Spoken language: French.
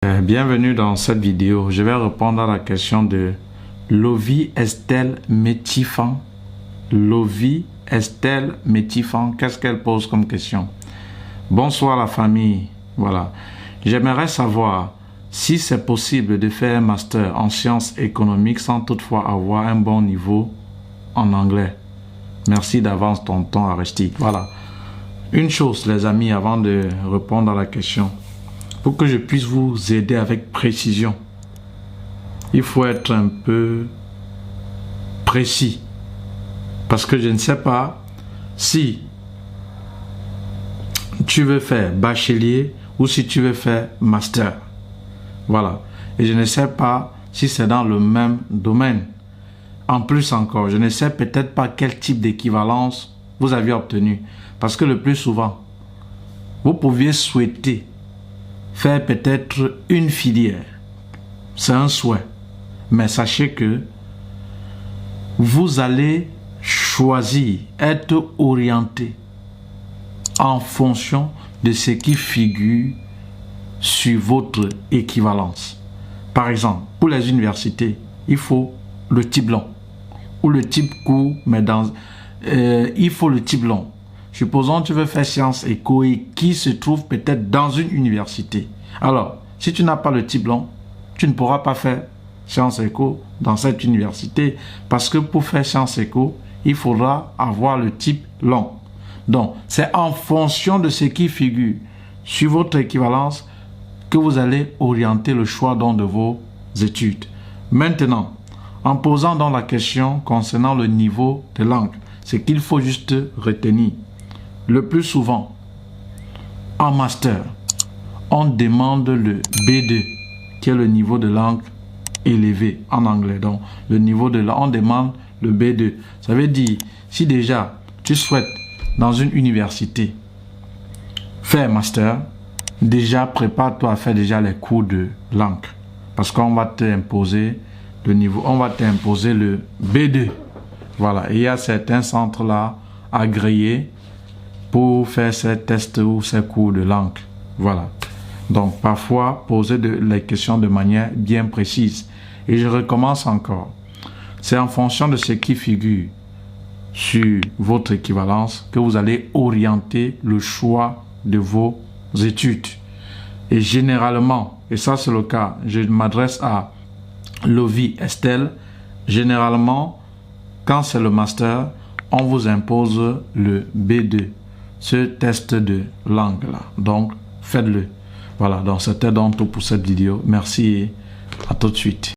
Bienvenue dans cette vidéo. Je vais répondre à la question de Lovie Estelle Métifan. Lovie Estelle Métifan, qu'est-ce qu'elle pose comme question? Bonsoir la famille. Voilà. J'aimerais savoir si c'est possible de faire un master en sciences économiques sans toutefois avoir un bon niveau en anglais. Merci d'avance, tonton Aristide. Voilà. Une chose, les amis, avant de répondre à la question. Pour que je puisse vous aider avec précision, il faut être un peu précis. Parce que je ne sais pas si tu veux faire bachelier ou si tu veux faire master. Voilà. Et je ne sais pas si c'est dans le même domaine. En plus encore, je ne sais peut-être pas quel type d'équivalence vous aviez obtenu. Parce que le plus souvent, vous pouviez souhaiter faire peut-être une filière. C'est un souhait. Mais sachez que vous allez choisir, être orienté en fonction de ce qui figure sur votre équivalence. Par exemple, pour les universités, il faut le type long ou le type court, mais il faut le type long. Supposons que tu veux faire sciences éco et qui se trouve peut-être dans une université. Alors, si tu n'as pas le type long, tu ne pourras pas faire sciences éco dans cette université parce que pour faire sciences éco, il faudra avoir le type long. Donc, c'est en fonction de ce qui figure sur votre équivalence que vous allez orienter le choix de vos études. Maintenant, en posant dans la question concernant le niveau de langue, c'est qu'il faut juste retenir. Le plus souvent, en master, on demande le B2, qui est le niveau de langue élevé en anglais. Donc, le niveau de langue, on demande le B2. Ça veut dire, si déjà tu souhaites dans une université faire master, déjà prépare-toi à faire déjà les cours de langue. Parce qu'on va t'imposer le niveau, on va t'imposer le B2. Voilà, et il y a certains centres là agréés pour faire ces tests ou ces cours de langue. Voilà. Donc, parfois, poser les questions de manière bien précise. Et je recommence encore. C'est en fonction de ce qui figure sur votre équivalence que vous allez orienter le choix de vos études. Et généralement, et ça c'est le cas, je m'adresse à Lovie Estelle, généralement, quand c'est le master, on vous impose le B2. Ce test de langue là. Donc, faites-le. Voilà, donc c'était donc tout pour cette vidéo. Merci et à tout de suite.